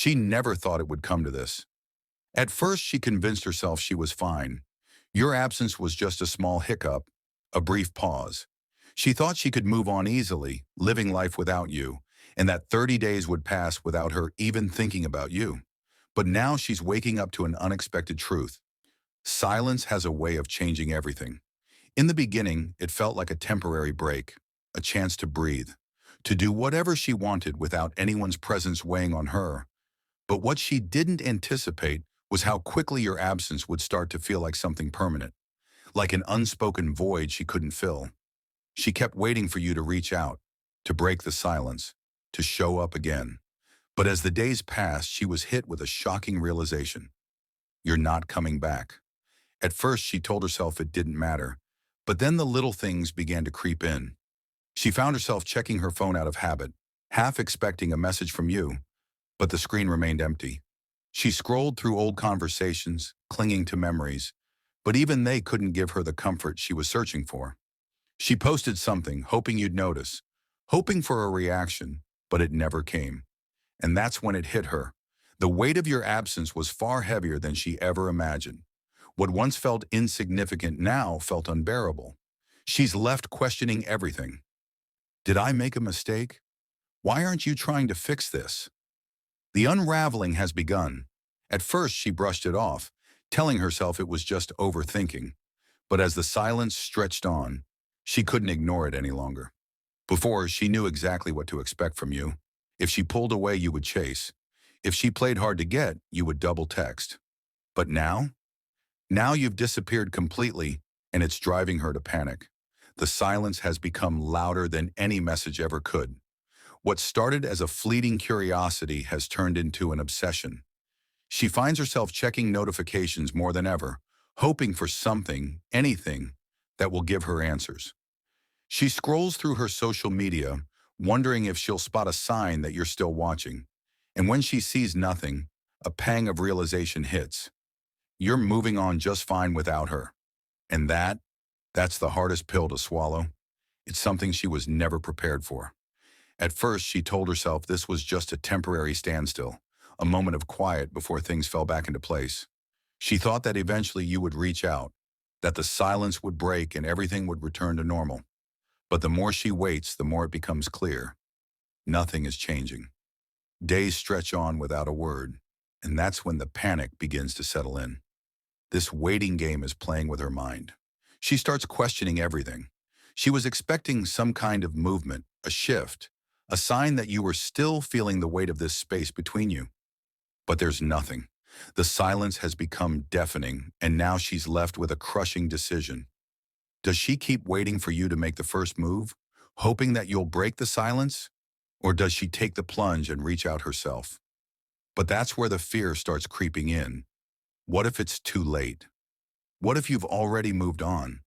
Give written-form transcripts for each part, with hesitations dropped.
She never thought it would come to this. At first, she convinced herself she was fine. Your absence was just a small hiccup, a brief pause. She thought she could move on easily, living life without you, and that 30 days would pass without her even thinking about you. But now she's waking up to an unexpected truth. Silence has a way of changing everything. In the beginning, it felt like a temporary break, a chance to breathe, to do whatever she wanted without anyone's presence weighing on her. But what she didn't anticipate was how quickly your absence would start to feel like something permanent, like an unspoken void she couldn't fill. She kept waiting for you to reach out, to break the silence, to show up again. But as the days passed, she was hit with a shocking realization. You're not coming back. At first, she told herself it didn't matter, but then the little things began to creep in. She found herself checking her phone out of habit, half expecting a message from you, but the screen remained empty. She scrolled through old conversations, clinging to memories, but even they couldn't give her the comfort she was searching for. She posted something, hoping you'd notice, hoping for a reaction, but it never came. And that's when it hit her. The weight of your absence was far heavier than she ever imagined. What once felt insignificant now felt unbearable. She's left questioning everything. Did I make a mistake? Why aren't you trying to fix this? The unraveling has begun. At first, she brushed it off, telling herself it was just overthinking. But as the silence stretched on, she couldn't ignore it any longer. Before, she knew exactly what to expect from you. If she pulled away, you would chase. If she played hard to get, you would double text. But now? Now you've disappeared completely, and it's driving her to panic. The silence has become louder than any message ever could. What started as a fleeting curiosity has turned into an obsession. She finds herself checking notifications more than ever, hoping for something, anything, that will give her answers. She scrolls through her social media, wondering if she'll spot a sign that you're still watching. And when she sees nothing, a pang of realization hits. You're moving on just fine without her. And that's the hardest pill to swallow. It's something she was never prepared for. At first, she told herself this was just a temporary standstill, a moment of quiet before things fell back into place. She thought that eventually you would reach out, that the silence would break and everything would return to normal. But the more she waits, the more it becomes clear. Nothing is changing. Days stretch on without a word, and that's when the panic begins to settle in. This waiting game is playing with her mind. She starts questioning everything. She was expecting some kind of movement, a shift, a sign that you were still feeling the weight of this space between you. But there's nothing. The silence has become deafening, and now she's left with a crushing decision. Does she keep waiting for you to make the first move, hoping that you'll break the silence? Or does she take the plunge and reach out herself? But that's where the fear starts creeping in. What if it's too late? What if you've already moved on?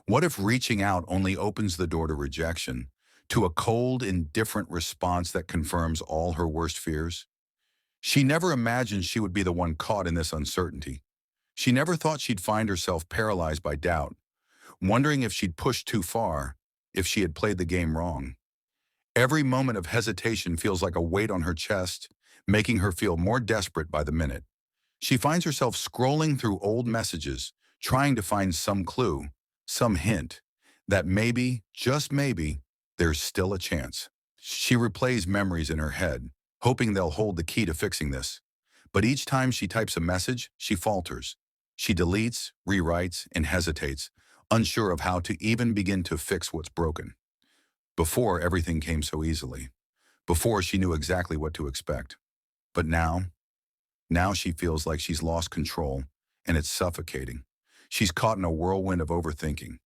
What if reaching out only opens the door to rejection, to a cold, indifferent response that confirms all her worst fears? She never imagined she would be the one caught in this uncertainty. She never thought she'd find herself paralyzed by doubt, wondering if she'd pushed too far, if she had played the game wrong. Every moment of hesitation feels like a weight on her chest, making her feel more desperate by the minute. She finds herself scrolling through old messages, trying to find some clue, some hint, that maybe, just maybe, there's still a chance. She replays memories in her head, hoping they'll hold the key to fixing this. But each time she types a message, she falters. She deletes, rewrites, and hesitates, unsure of how to even begin to fix what's broken. Before, everything came so easily. Before, she knew exactly what to expect. But now she feels like she's lost control, and it's suffocating. She's caught in a whirlwind of overthinking.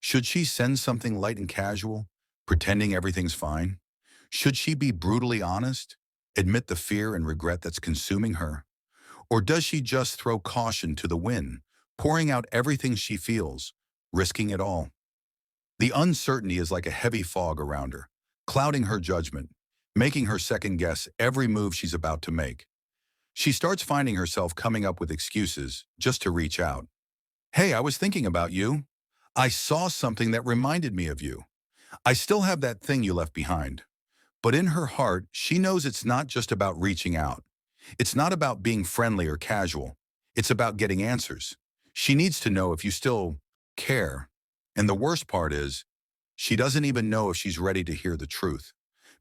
Should she send something light and casual, pretending everything's fine? Should she be brutally honest, admit the fear and regret that's consuming her? Or does she just throw caution to the wind, pouring out everything she feels, risking it all? The uncertainty is like a heavy fog around her, clouding her judgment, making her second-guess every move she's about to make. She starts finding herself coming up with excuses just to reach out. Hey, I was thinking about you. I saw something that reminded me of you. I still have that thing you left behind. But in her heart, she knows it's not just about reaching out. It's not about being friendly or casual. It's about getting answers. She needs to know if you still care. And the worst part is, she doesn't even know if she's ready to hear the truth.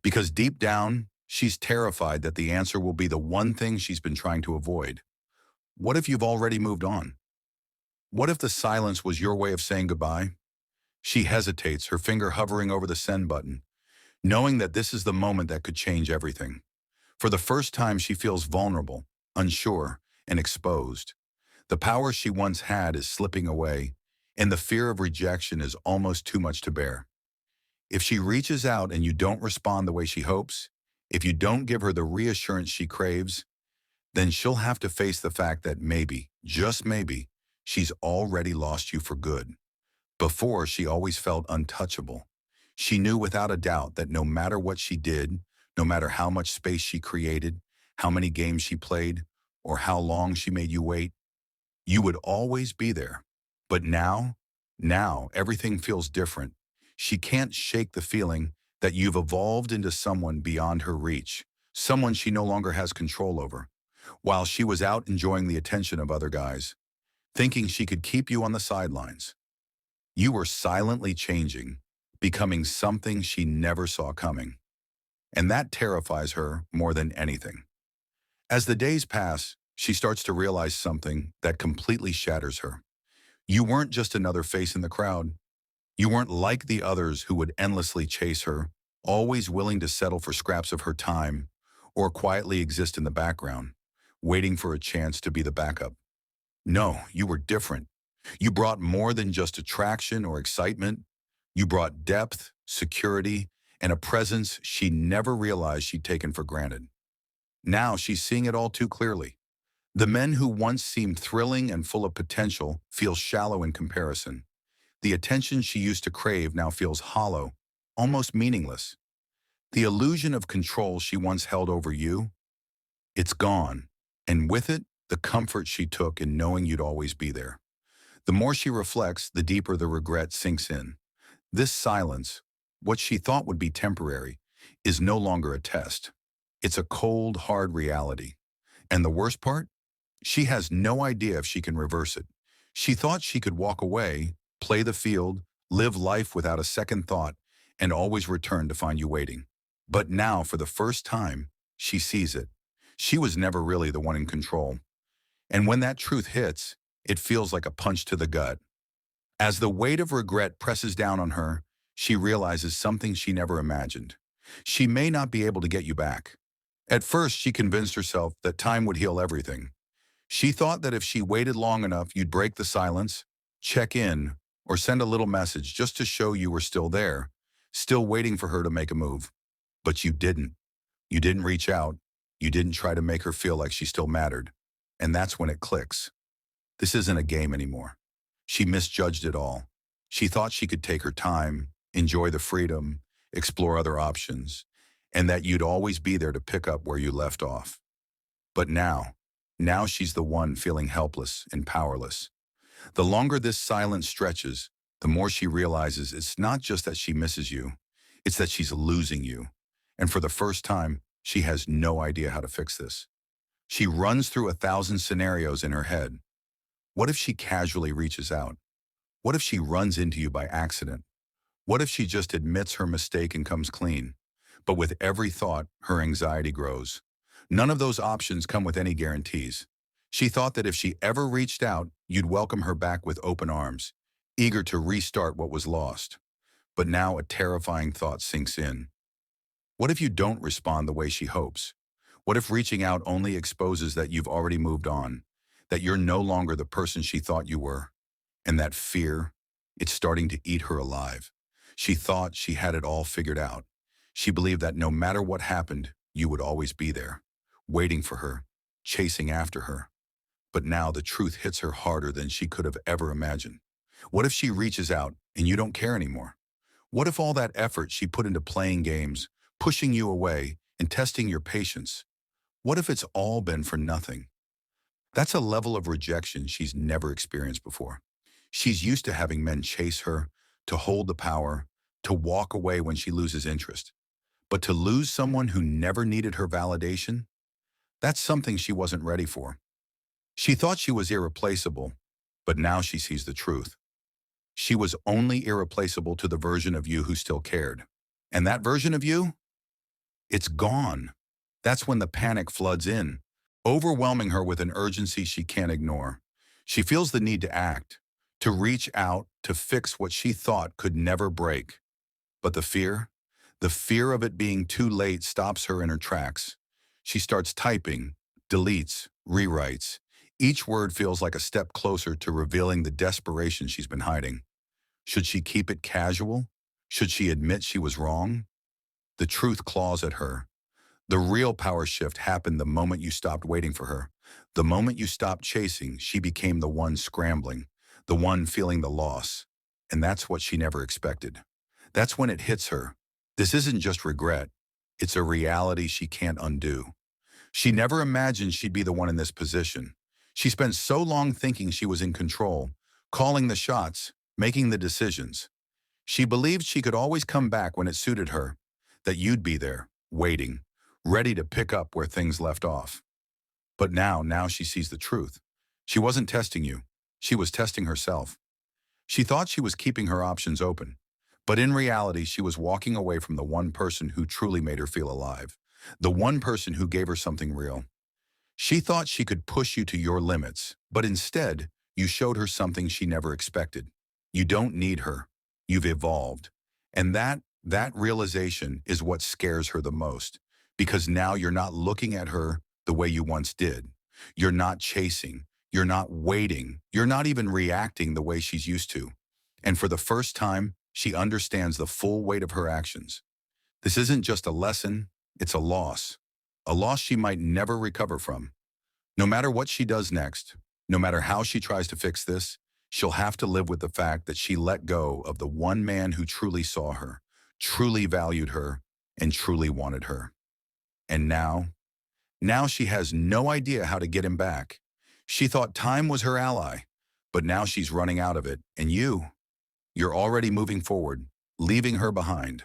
Because deep down, she's terrified that the answer will be the one thing she's been trying to avoid. What if you've already moved on? What if the silence was your way of saying goodbye? She hesitates, her finger hovering over the send button, knowing that this is the moment that could change everything. For the first time, she feels vulnerable, unsure, and exposed. The power she once had is slipping away, and the fear of rejection is almost too much to bear. If she reaches out and you don't respond the way she hopes, if you don't give her the reassurance she craves, then she'll have to face the fact that maybe, just maybe, she's already lost you for good. Before, she always felt untouchable. She knew without a doubt that no matter what she did, no matter how much space she created, how many games she played, or how long she made you wait, you would always be there. But now, everything feels different. She can't shake the feeling that you've evolved into someone beyond her reach, someone she no longer has control over. While she was out enjoying the attention of other guys, thinking she could keep you on the sidelines, you were silently changing, becoming something she never saw coming. And that terrifies her more than anything. As the days pass, she starts to realize something that completely shatters her. You weren't just another face in the crowd. You weren't like the others who would endlessly chase her, always willing to settle for scraps of her time, or quietly exist in the background, waiting for a chance to be the backup. No, you were different. You brought more than just attraction or excitement. You brought depth, security, and a presence she never realized she'd taken for granted. Now she's seeing it all too clearly. The men who once seemed thrilling and full of potential feel shallow in comparison. The attention she used to crave now feels hollow, almost meaningless. The illusion of control she once held over you, it's gone. And with it, the comfort she took in knowing you'd always be there. The more she reflects, the deeper the regret sinks in. This silence, what she thought would be temporary, is no longer a test. It's a cold, hard reality. And the worst part? She has no idea if she can reverse it. She thought she could walk away, play the field, live life without a second thought, and always return to find you waiting. But now, for the first time, she sees it. She was never really the one in control. And when that truth hits, it feels like a punch to the gut. As the weight of regret presses down on her, she realizes something she never imagined. She may not be able to get you back. At first, she convinced herself that time would heal everything. She thought that if she waited long enough, you'd break the silence, check in, or send a little message just to show you were still there, still waiting for her to make a move. But you didn't. You didn't reach out. You didn't try to make her feel like she still mattered. And that's when it clicks. This isn't a game anymore. She misjudged it all. She thought she could take her time, enjoy the freedom, explore other options, and that you'd always be there to pick up where you left off. But now she's the one feeling helpless and powerless. The longer this silence stretches, the more she realizes it's not just that she misses you, it's that she's losing you. And for the first time, she has no idea how to fix this. She runs through 1,000 scenarios in her head. What if she casually reaches out? What if she runs into you by accident? What if she just admits her mistake and comes clean? But with every thought, her anxiety grows. None of those options come with any guarantees. She thought that if she ever reached out, you'd welcome her back with open arms, eager to restart what was lost. But now a terrifying thought sinks in. What if you don't respond the way she hopes? What if reaching out only exposes that you've already moved on, that you're no longer the person she thought you were? And that fear, it's starting to eat her alive. She thought she had it all figured out. She believed that no matter what happened, you would always be there, waiting for her, chasing after her. But now the truth hits her harder than she could have ever imagined. What if she reaches out and you don't care anymore? What if all that effort she put into playing games, pushing you away, and testing your patience, what if it's all been for nothing? That's a level of rejection she's never experienced before. She's used to having men chase her, to hold the power, to walk away when she loses interest. But to lose someone who never needed her validation, That's something she wasn't ready for. She thought she was irreplaceable, but now she sees the truth. She was only irreplaceable to the version of you who still cared. And that version of you? It's gone. That's when the panic floods in, overwhelming her with an urgency she can't ignore. She feels the need to act, to reach out, to fix what she thought could never break. But the fear of it being too late stops her in her tracks. She starts typing, deletes, rewrites. Each word feels like a step closer to revealing the desperation she's been hiding. Should she keep it casual? Should she admit she was wrong? The truth claws at her. The real power shift happened the moment you stopped waiting for her. The moment you stopped chasing, she became the one scrambling, the one feeling the loss. And that's what she never expected. That's when it hits her. This isn't just regret. It's a reality she can't undo. She never imagined she'd be the one in this position. She spent so long thinking she was in control, calling the shots, making the decisions. She believed she could always come back when it suited her, that you'd be there, waiting, ready to pick up where things left off. But now she sees the truth. She wasn't testing you. She was testing herself. She thought she was keeping her options open. But in reality, she was walking away from the one person who truly made her feel alive. The one person who gave her something real. She thought she could push you to your limits, but instead, you showed her something she never expected. You don't need her. You've evolved. And that realization is what scares her the most. Because now you're not looking at her the way you once did. You're not chasing. You're not waiting. You're not even reacting the way she's used to. And for the first time, she understands the full weight of her actions. This isn't just a lesson, it's a loss. A loss she might never recover from. No matter what she does next, no matter how she tries to fix this, she'll have to live with the fact that she let go of the one man who truly saw her, truly valued her, and truly wanted her. And now she has no idea how to get him back. She thought time was her ally, but now she's running out of it, and you're already moving forward, leaving her behind.